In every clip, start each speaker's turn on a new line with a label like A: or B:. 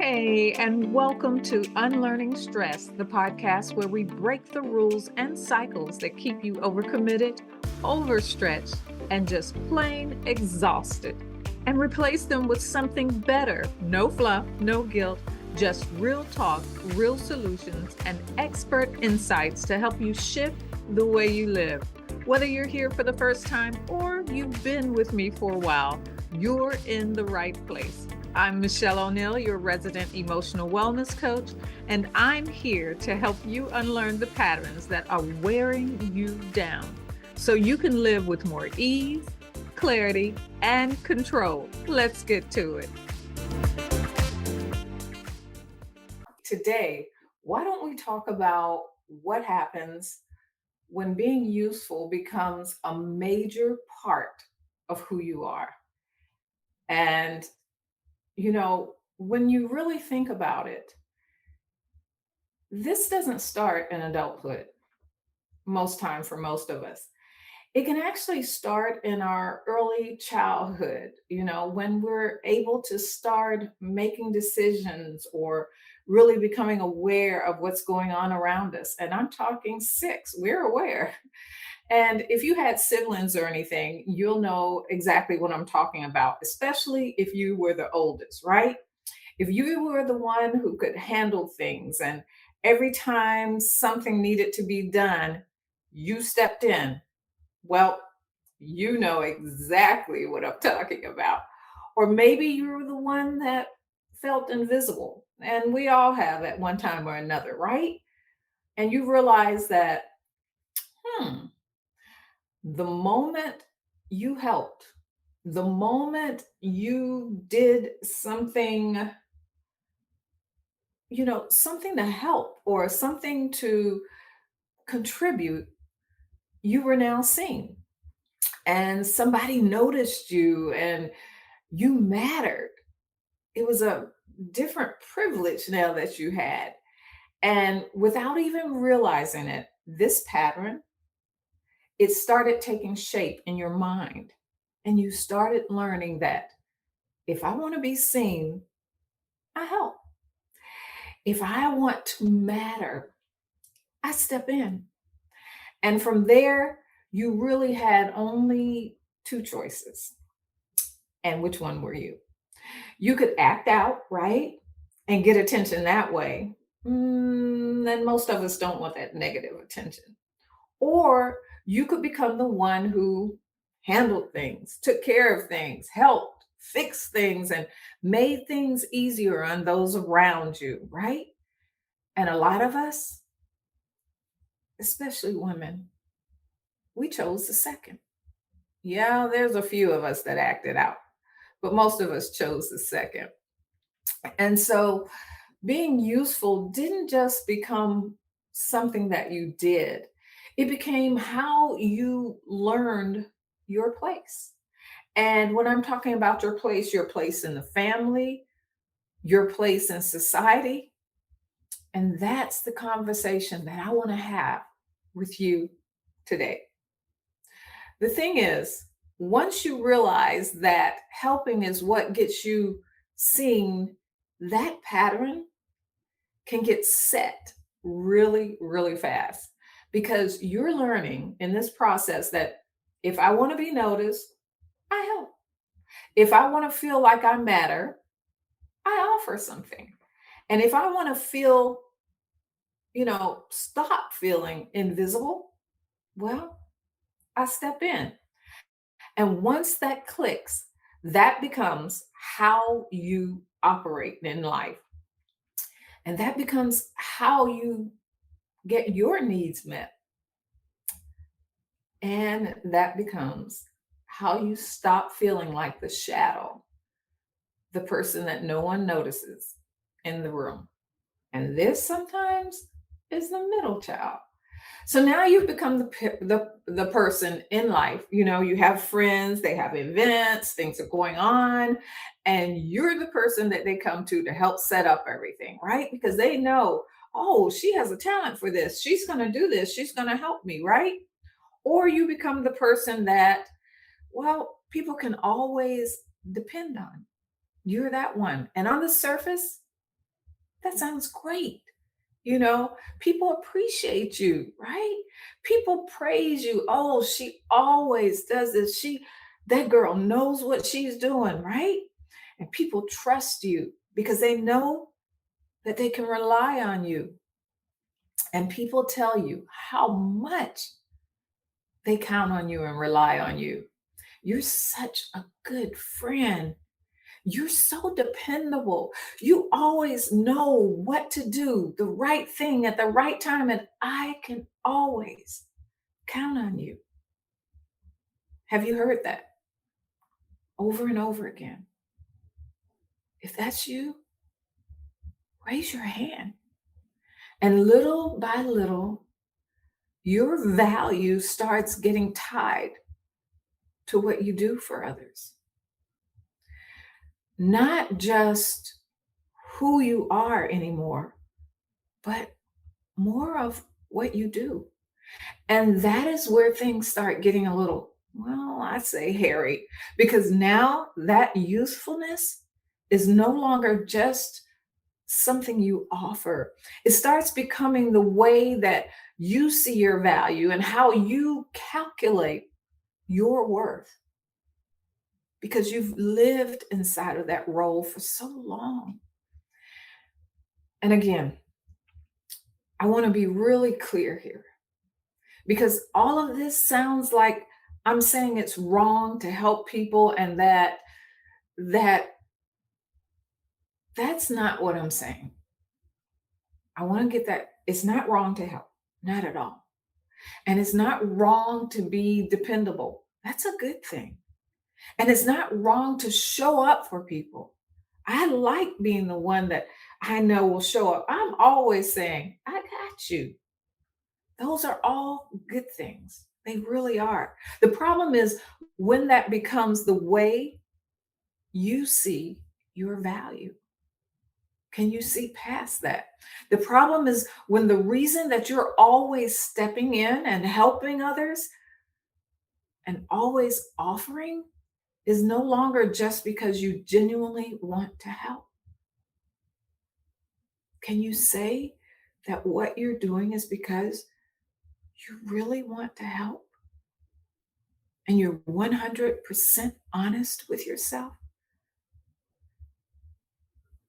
A: Hey, and welcome to Unlearning Stress, the podcast where we break the rules and cycles that keep you overcommitted, overstretched, and just plain exhausted, and replace them with something better. No fluff, no guilt, just real talk, real solutions, and expert insights to help you shift the way you live. Whether you're here for the first time or you've been with me for a while, you're in the right place. I'm Mischelle O'Neill, your resident emotional wellness coach, and I'm here to help you unlearn the patterns that are wearing you down so you can live with more ease, clarity, and control. Let's get to it. Today, why don't we talk about what happens when being useful becomes a major part of who you are? And when you really think about it, this doesn't start in adulthood most time for most of us. It can actually start in our early childhood, when we're able to start making decisions or really becoming aware of what's going on around us. And I'm talking six, we're aware. And if you had siblings or anything, you'll know exactly what I'm talking about, especially if you were the oldest, right? If you were the one who could handle things and every time something needed to be done, you stepped in, well, you know exactly what I'm talking about. Or maybe you were the one that felt invisible, and we all have at one time or another, right? And you realize that, hmm, the moment you helped, the moment you did something, something to help or something to contribute, you were now seen and somebody noticed you and you mattered. It was a different privilege now that you had. And without even realizing it, this pattern, it started taking shape in your mind. And you started learning that if I want to be seen, I help. If I want to matter, I step in. And from there, you really had only two choices. And which one were you? You could act out, right? And get attention that way. And most of us don't want that negative attention. Or you could become the one who handled things, took care of things, helped, fixed things, and made things easier on those around you, right? And a lot of us, especially women, we chose the second. Yeah, there's a few of us that acted out, but most of us chose the second. And so being useful didn't just become something that you did, it became how you learned your place. And when I'm talking about your place in the family, your place in society, and that's the conversation that I want to have with you today. The thing is, once you realize that helping is what gets you seeing, that pattern can get set really, really fast because you're learning in this process that if I want to be noticed, I help. If I want to feel like I matter, I offer something. And if I want to feel, stop feeling invisible, well, I step in. And once that clicks, that becomes how you operate in life. And that becomes how you get your needs met. And that becomes how you stop feeling like the shadow, the person that no one notices in the room. And this sometimes is the middle child. So now you've become the person in life. You have friends, they have events, things are going on, and you're the person that they come to help set up everything, right? Because they know, oh, she has a talent for this. She's going to do this. She's going to help me, right? Or you become the person that, well, people can always depend on. You're that one. And on the surface, That sounds great. You know, people appreciate you, right? People praise you. Oh, she always does this. That girl knows what she's doing, right? And people trust you because they know that they can rely on you. And people tell you how much they count on you and rely on you. You're such a good friend. You're so dependable. You always know what to do, the right thing at the right time, and I can always count on you. Have you heard that over and over again? If that's you, raise your hand. And little by little, your value starts getting tied to what you do for others. Not just who you are anymore, but more of what you do. And that is where things start getting a little, well, I say hairy, because now that usefulness is no longer just something you offer. It starts becoming the way that you see your value and how you calculate your worth because you've lived inside of that role for so long. And again, I want to be really clear here because all of this sounds like I'm saying it's wrong to help people and that that's not what I'm saying. I want to get that it's not wrong to help, not at all. And it's not wrong to be dependable. That's a good thing. And it's not wrong to show up for people. I like being the one that I know will show up. I'm always saying, I got you. Those are all good things. They really are. The problem is when that becomes the way you see your value. Can you see past that? The problem is when the reason that you're always stepping in and helping others and always offering is no longer just because you genuinely want to help. Can you say that what you're doing is because you really want to help and you're 100% honest with yourself?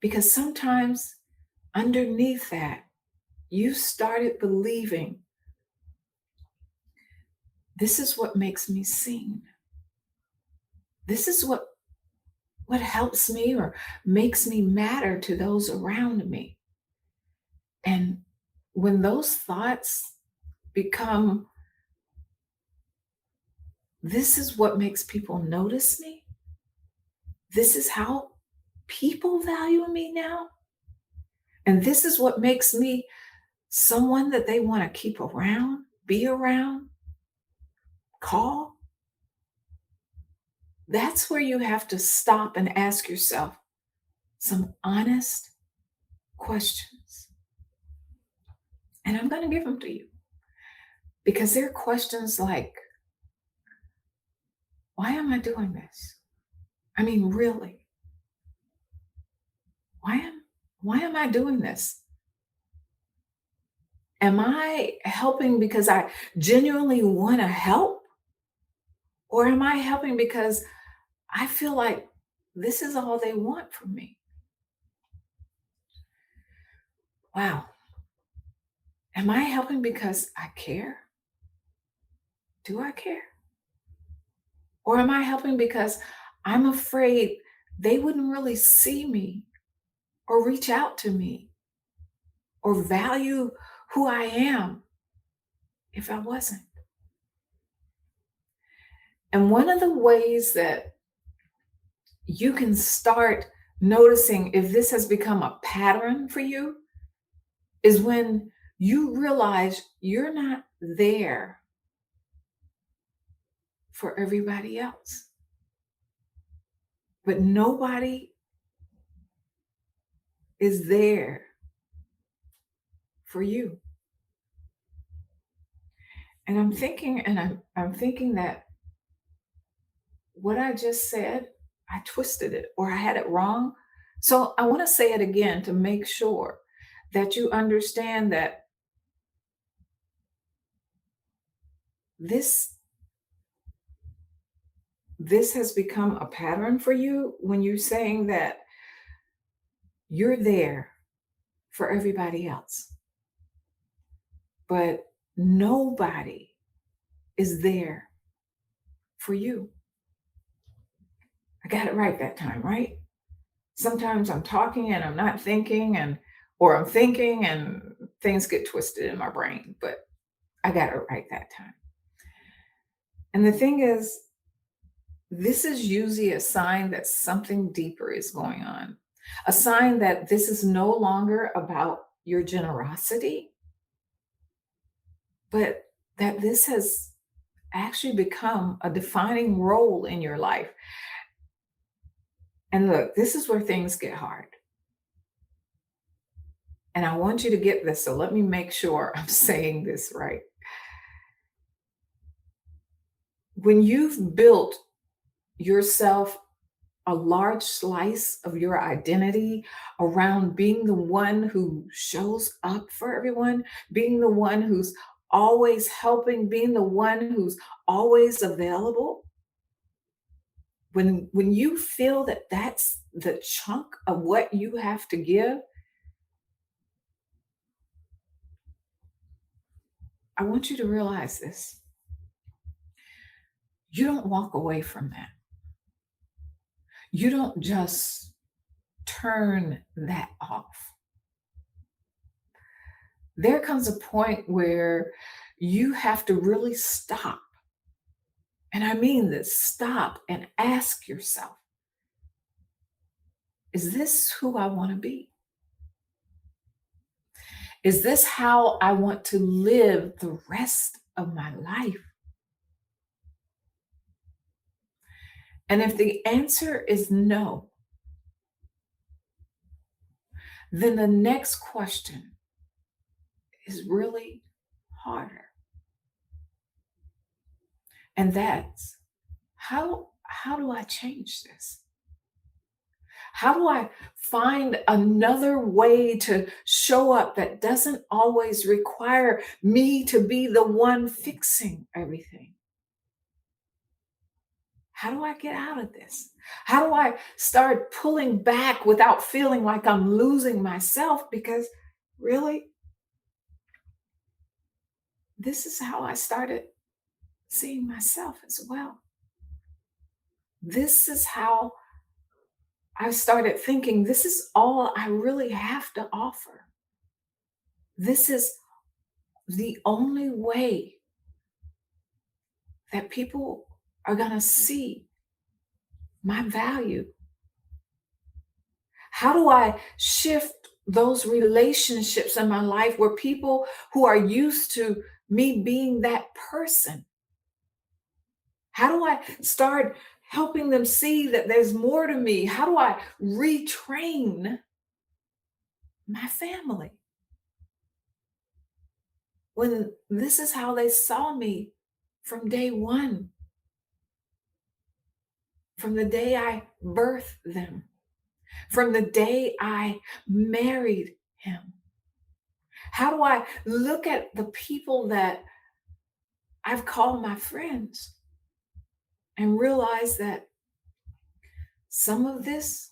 A: Because sometimes underneath that, you started believing this is what makes me seen. This is what helps me or makes me matter to those around me. And when those thoughts become, this is what makes people notice me, this is how people value me now, and this is what makes me someone that they want to keep around, be around, call, that's where you have to stop and ask yourself some honest questions. And I'm going to give them to you because they're questions like, why am I doing this? I mean, really, why am why am I doing this? Am I helping because I genuinely want to help? Or am I helping because I feel like this is all they want from me? Wow. Am I helping because I care? Do I care? Or am I helping because I'm afraid they wouldn't really see me or reach out to me or value who I am if I wasn't? And one of the ways that you can start noticing if this has become a pattern for you is when you realize you're not there for everybody else, but nobody is there for you. And I'm thinking that what I just said, I twisted it or I had it wrong. So I want to say it again to make sure. that you understand that this this has become a pattern for you when you're saying that you're there for everybody else, but nobody is there for you. I got it right that time, right? Sometimes I'm talking and I'm not thinking, or I'm thinking and things get twisted in my brain, but I got it right that time. And the thing is, this is usually a sign that something deeper is going on. A sign that this is no longer about your generosity, but that this has actually become a defining role in your life. And look, this is where things get hard. And I want you to get this. So let me make sure I'm saying this right. When you've built yourself a large slice of your identity around being the one who shows up for everyone, being the one who's always helping, being the one who's always available, when you feel that that's the chunk of what you have to give, I want you to realize this. You don't walk away from that. You don't just turn that off. There comes a point where you have to really stop. And I mean this, stop and ask yourself, is this who I want to be? Is this how I want to live the rest of my life? And if the answer is no, then the next question is really harder. And that's how do I change this? How do I find another way to show up that doesn't always require me to be the one fixing everything? How do I get out of this? How do I start pulling back without feeling like I'm losing myself? Because really, this is how I started seeing myself as well. This is how I started thinking this is all I really have to offer. This is the only way that people are going to see my value. How do I shift those relationships in my life where people who are used to me being that person? How do I start helping them see that there's more to me? How do I retrain my family when this is how they saw me from day one, from the day I birthed them, from the day I married him? How do I look at the people that I've called my friends and realize that some of this,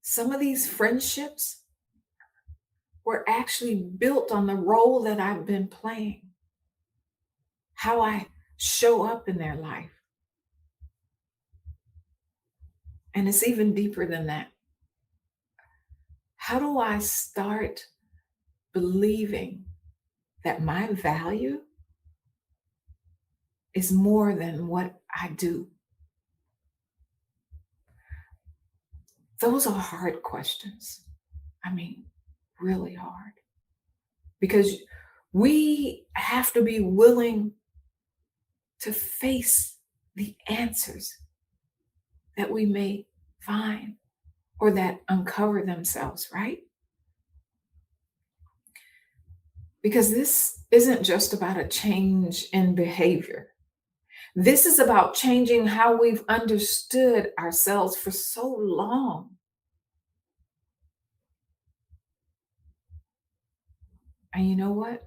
A: some of these friendships were actually built on the role that I've been playing, how I show up in their life. And it's even deeper than that. How do I start believing that my value is more than what I do? Those are hard questions. I mean, really hard. Because we have to be willing to face the answers that we may find or that uncover themselves, right? Because this isn't just about a change in behavior. This is about changing how we've understood ourselves for so long. And you know what?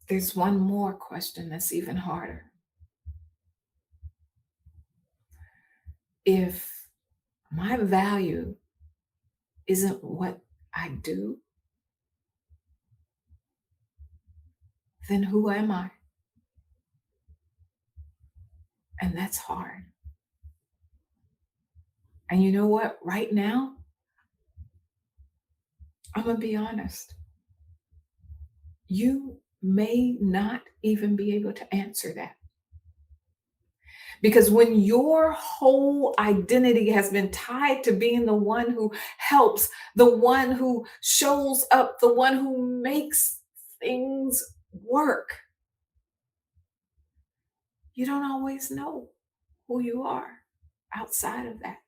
A: There's one more question that's even harder. If my value isn't what I do, then who am I? And that's hard. And you know what? Right now, I'm going to be honest. You may not even be able to answer that. Because when your whole identity has been tied to being the one who helps, the one who shows up, the one who makes things work, you don't always know who you are outside of that.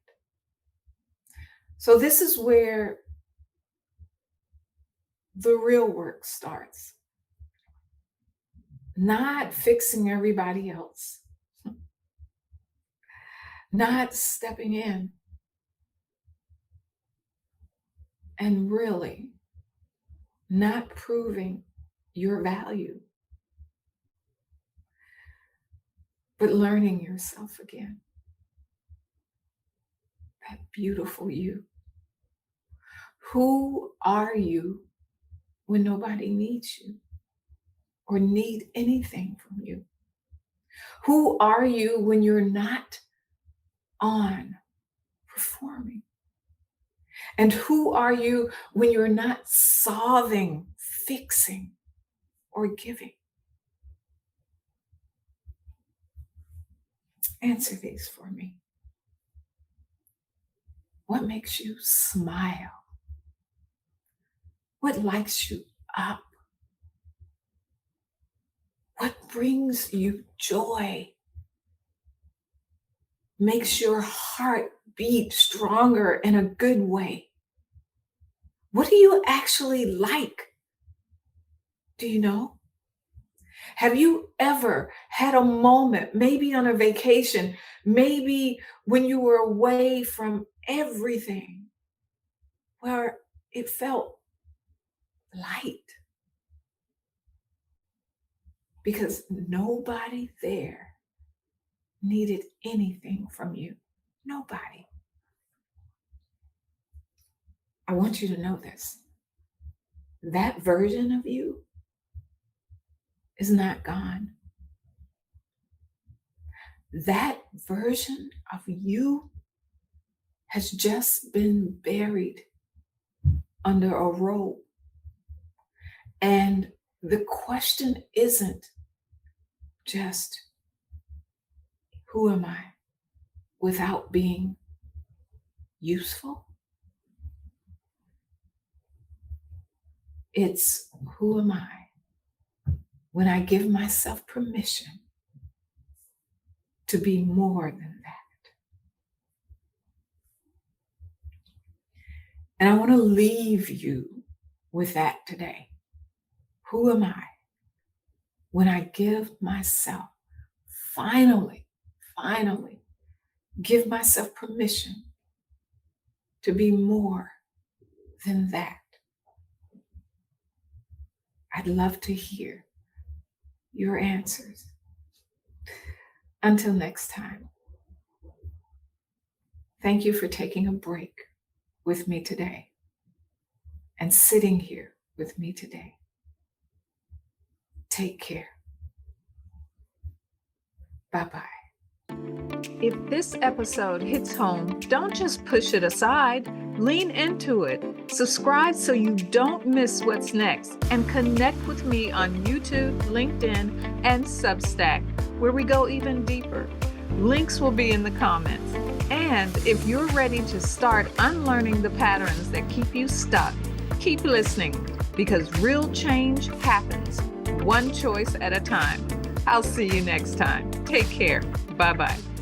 A: So this is where the real work starts. Not fixing everybody else, not stepping in and really not proving your value, but learning yourself again. That beautiful you. Who are you when nobody needs you or need anything from you? Who are you when you're not on performing? And who are you when you're not solving, fixing, or giving? Answer these for me. What makes you smile? What lights you up? What brings you joy? Makes your heart beat stronger in a good way? What do you actually like? Do you know? Have you ever had a moment, maybe on a vacation, maybe when you were away from everything, where it felt light? Because nobody there needed anything from you. Nobody. I want you to know this. That version of you is not gone. That version of you has just been buried under a robe. And the question isn't just, who am I without being useful? It's, who am I when I give myself permission to be more than that? And I want to leave you with that today. Who am I when I give myself, finally, give myself permission to be more than that? I'd love to hear your answers. Until next time, thank you for taking a break with me today and sitting here with me today. Take care. Bye-bye. If this episode hits home, don't just push it aside. Lean into it. Subscribe so you don't miss what's next. And connect with me on YouTube, LinkedIn, and Substack, where we go even deeper. Links will be in the comments. And if you're ready to start unlearning the patterns that keep you stuck, keep listening, because real change happens one choice at a time. I'll see you next time. Take care. Bye-bye.